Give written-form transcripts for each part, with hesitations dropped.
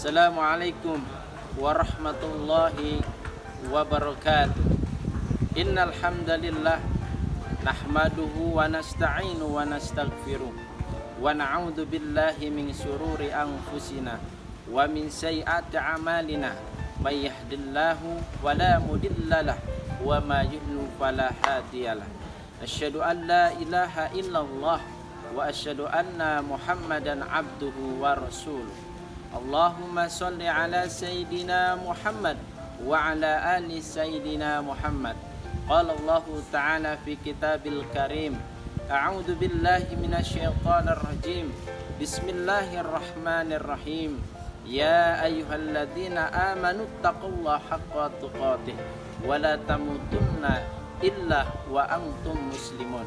Assalamualaikum warahmatullahi wabarakatuh. Innal hamdalillah nahmaduhu wa nasta'inu wa nastaghfiruh wa na'udzu billahi min syururi anfusina wa min sayyiati a'malina. May yahdihillahu fala mudhillalah wa may yudlil fala hadiyalah. Asyhadu an la ilaha illallah wa asyhadu anna Muhammadan abduhu wa rasuluh. Allahumma sholli ala sayyidina Muhammad wa ala ali sayyidina Muhammad. Qala Allah Ta'ala fi kitabil karim, a'udzu billahi minasyaitonir rajim. Bismillahirrahmanirrahim. Ya ayyuhalladzina amanu taqullaha haqqa tuqatih wa la tamutunna illa wa antum muslimun.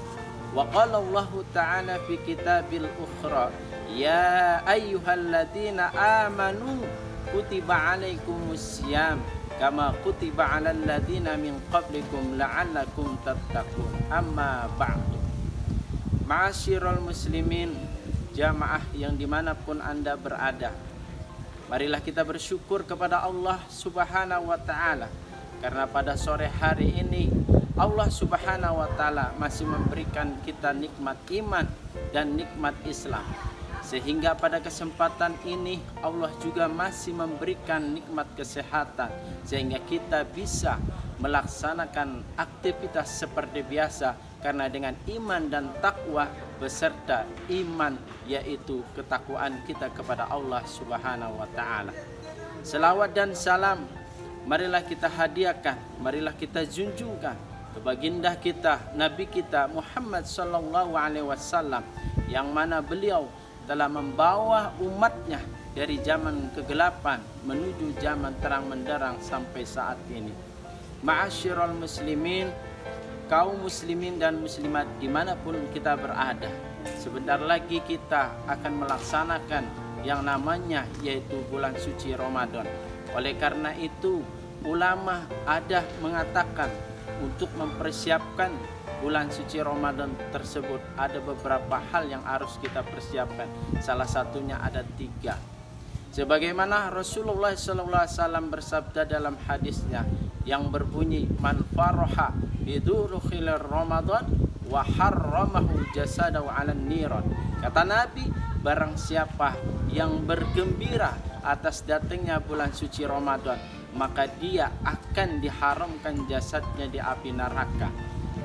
Wa qala Allah Ta'ala fi kitabil ukhra, ya ayyuhalladzina amanu kutiba alaikumus syiyam kama kutiba alal ladzina min qablikum la'allakum tattaqun. Amma ba'du. Ma'asyiral muslimin, jamaah yang dimanapun Anda berada, marilah kita bersyukur kepada Allah Subhanahu wa Ta'ala, karena pada sore hari ini Allah Subhanahu wa Ta'ala masih memberikan kita nikmat iman dan nikmat Islam, sehingga pada kesempatan ini Allah juga masih memberikan nikmat kesehatan, sehingga kita bisa melaksanakan aktivitas seperti biasa, karena dengan iman dan takwa beserta iman, yaitu ketakwaan kita kepada Allah Subhanahu wa Ta'ala. Selawat dan salam marilah kita hadiahkan, marilah kita junjungkan ke baginda kita, Nabi kita Muhammad sallallahu alaihi wasallam, yang mana beliau telah membawa umatnya dari zaman kegelapan menuju zaman terang menderang sampai saat ini. Ma'asyiral muslimin, kaum muslimin dan muslimat dimanapun kita berada, sebentar lagi kita akan melaksanakan yang namanya yaitu bulan suci Ramadan. Oleh karena itu ulama ada mengatakan untuk mempersiapkan bulan suci Ramadan tersebut ada beberapa hal yang harus kita persiapkan. Salah satunya ada 3. Sebagaimana Rasulullah SAW bersabda dalam hadisnya yang berbunyi, man faraha bidukhil Ramadan wa harramahu jasadahu 'alan niran. Kata Nabi, barang siapa yang bergembira atas datangnya bulan suci Ramadan, maka dia akan diharamkan jasadnya di api neraka.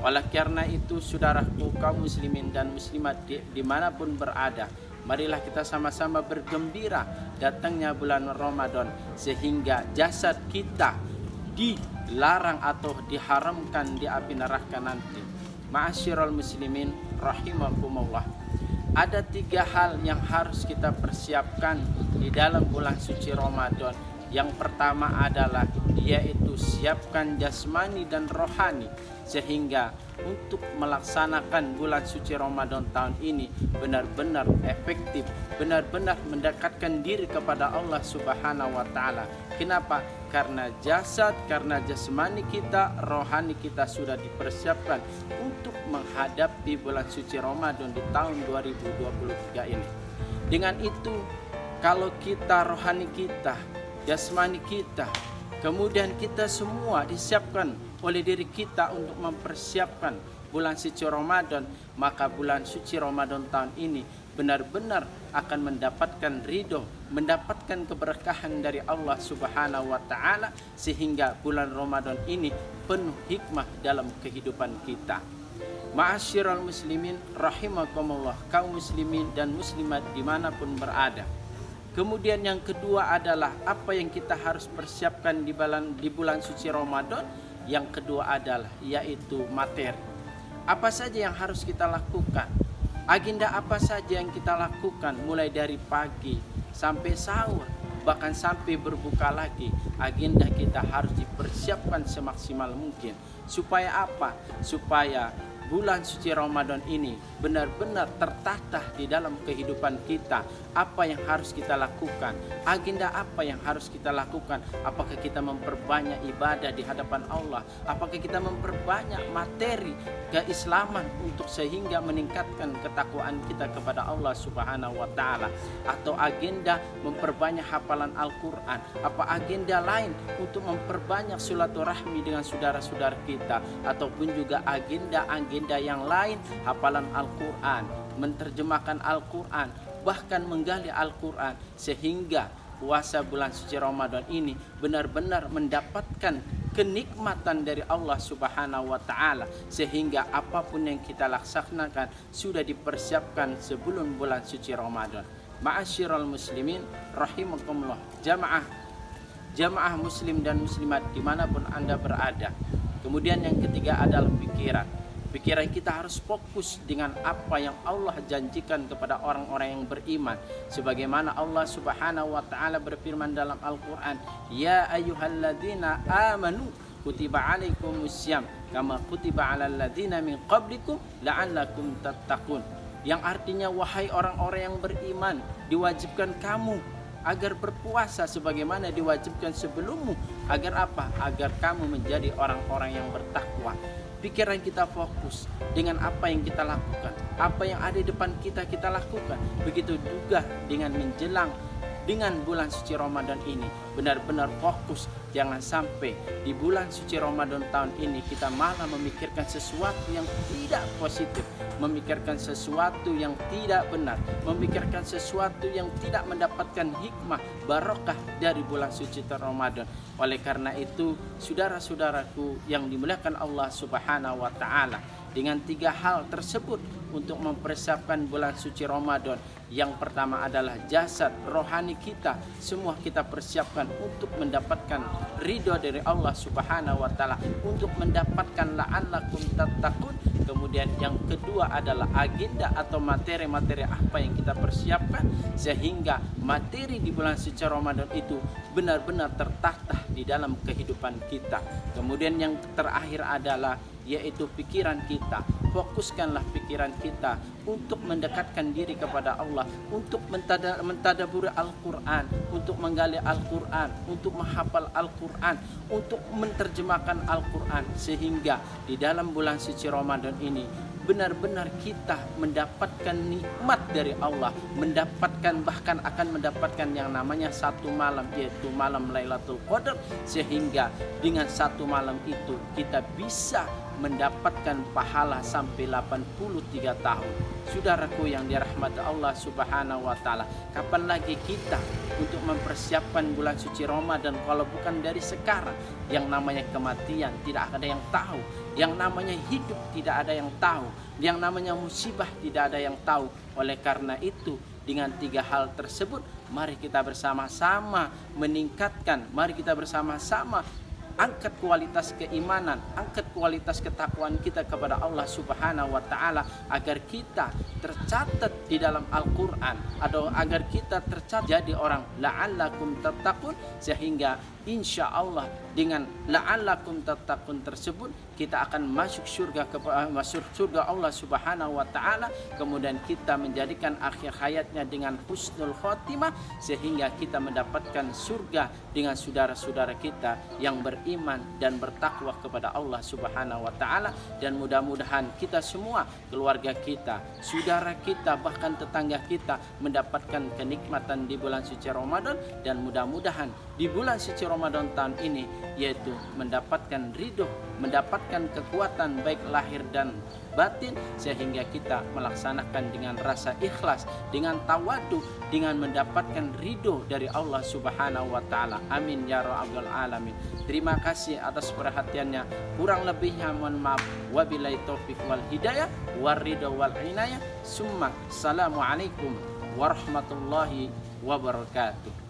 Oleh karena itu, saudaraku kaum muslimin dan muslimat dimanapun berada, marilah kita sama-sama bergembira datangnya bulan Ramadan, sehingga jasad kita dilarang atau diharamkan di api neraka nanti. Ma'asyiral muslimin rahimakumullah, ada 3 hal yang harus kita persiapkan di dalam bulan suci Ramadan. Yang pertama adalah yaitu siapkan jasmani dan rohani, sehingga untuk melaksanakan bulan suci Ramadan tahun ini benar-benar efektif, benar-benar mendekatkan diri kepada Allah Subhanahu wa Ta'ala. Kenapa? Karena jasad, karena jasmani kita, rohani kita sudah dipersiapkan untuk menghadapi bulan suci Ramadan di tahun 2023 ini. Dengan itu, kalau kita rohani kita, jasmani kita, kemudian kita semua disiapkan oleh diri kita untuk mempersiapkan bulan suci Ramadan, maka bulan suci Ramadan tahun ini benar-benar akan mendapatkan ridho, mendapatkan keberkahan dari Allah Subhanahu wa Ta'ala, sehingga bulan Ramadan ini penuh hikmah dalam kehidupan kita. Ma'asyiral muslimin rahimakumullah, kaum muslimin dan muslimat dimanapun berada. Kemudian yang kedua adalah apa yang kita harus persiapkan di bulan suci Ramadan. Yang kedua adalah yaitu materi. Apa saja yang harus kita lakukan? Agenda apa saja yang kita lakukan mulai dari pagi sampai sahur, bahkan sampai berbuka lagi. Agenda kita harus dipersiapkan semaksimal mungkin. Supaya apa? Supaya bulan suci Ramadan ini benar-benar tertata di dalam kehidupan kita. Apa yang harus kita lakukan, agenda apa yang harus kita lakukan, apakah kita memperbanyak ibadah di hadapan Allah, apakah kita memperbanyak materi keislaman untuk sehingga meningkatkan ketakwaan kita kepada Allah Subhanahu wa taala, atau agenda memperbanyak hafalan Al-Qur'an, apa agenda lain untuk memperbanyak silaturahmi dengan saudara-saudara kita, ataupun juga agenda-agenda yang lain, hafalan Al-Qur'an, menerjemahkan Al-Qur'an, bahkan menggali Al-Qur'an, sehingga puasa bulan suci Ramadan ini benar-benar mendapatkan kenikmatan dari Allah Subhanahu wa taala, sehingga apapun yang kita laksanakan sudah dipersiapkan sebelum bulan suci Ramadan. Ma'asyiral muslimin rahimakumullah, jamaah muslim dan muslimat dimanapun Anda berada. Kemudian yang ketiga adalah pikiran kita harus fokus dengan apa yang Allah janjikan kepada orang-orang yang beriman, sebagaimana Allah Subhanahu wa taala berfirman dalam Al-Qur'an, ya ayyuhalladzina amanu kutiba alaikumussyam kama kutiba alal ladzina min qablikum la'allakum tattaqun, yang artinya wahai orang-orang yang beriman, diwajibkan kamu agar berpuasa sebagaimana diwajibkan sebelummu, agar apa? Agar kamu menjadi orang-orang yang bertakwa. Pikiran kita fokus dengan apa yang kita lakukan, apa yang ada di depan kita lakukan. Begitu juga dengan menjelang dengan bulan suci Ramadan ini, benar-benar fokus. Jangan sampai di bulan suci Ramadan tahun ini kita malah memikirkan sesuatu yang tidak positif, memikirkan sesuatu yang tidak benar, memikirkan sesuatu yang tidak mendapatkan hikmah barokah dari bulan suci Ramadan. Oleh karena itu, saudara-saudaraku yang dimuliakan Allah Subhanahu wa taala, dengan 3 hal tersebut untuk mempersiapkan bulan suci Ramadan. Yang pertama adalah jasad, rohani kita, semua kita persiapkan untuk mendapatkan ridho dari Allah Subhanahu wa taala, untuk mendapatkan la'allakum tattaqun. Kemudian yang kedua adalah agenda atau materi-materi apa yang kita persiapkan sehingga materi di bulan suci Ramadan itu benar-benar tertata di dalam kehidupan kita. Kemudian yang terakhir adalah yaitu pikiran kita. Fokuskanlah pikiran kita untuk mendekatkan diri kepada Allah, untuk mentadaburi Al-Quran, untuk menggali Al-Quran, untuk menghafal Al-Quran, untuk menerjemahkan Al-Quran, sehingga di dalam bulan suci Ramadan ini benar-benar kita mendapatkan nikmat dari Allah, bahkan akan mendapatkan yang namanya satu malam, yaitu malam Lailatul Qadar, sehingga dengan satu malam itu kita bisa mendapatkan pahala sampai 83 tahun. Saudaraku yang dirahmati Allah Subhanahu wa taala, kapan lagi kita untuk mempersiapkan bulan suci Ramadan kalau bukan dari sekarang? Yang namanya kematian tidak ada yang tahu, yang namanya hidup tidak ada yang tahu, yang namanya musibah tidak ada yang tahu. Oleh karena itu, dengan 3 hal tersebut, mari kita bersama-sama meningkatkan, mari kita bersama-sama angkat kualitas keimanan, angkat kualitas ketakwaan kita kepada Allah Subhanahu wa taala, agar kita tercatat di dalam Al-Qur'an, atau agar kita tercatat jadi orang la'allakum tattaqun, sehingga insya Allah dengan la'allakum tattaqun tersebut kita akan masuk surga Allah Subhanahu wa taala. Kemudian kita menjadikan akhir hayatnya dengan husnul khotimah, sehingga kita mendapatkan surga dengan saudara-saudara kita yang beriman dan bertakwa kepada Allah Subhanahu wa taala. Dan mudah-mudahan kita semua, keluarga kita, saudara kita, bahkan tetangga kita mendapatkan kenikmatan di bulan suci Ramadan. Dan mudah-mudahan di bulan suci Ramadan tahun ini yaitu mendapatkan ridho, mendapatkan kekuatan baik lahir dan batin, sehingga kita melaksanakan dengan rasa ikhlas, dengan tawadu, dengan mendapatkan ridho dari Allah Subhanahu wa taala. Amin ya rabbal alamin. Terima kasih atas perhatiannya. Kurang lebihnya mohon maaf. Wabillahi taufik wal hidayah waridho wal inayah. Summa assalamualaikum warahmatullahi wabarakatuh.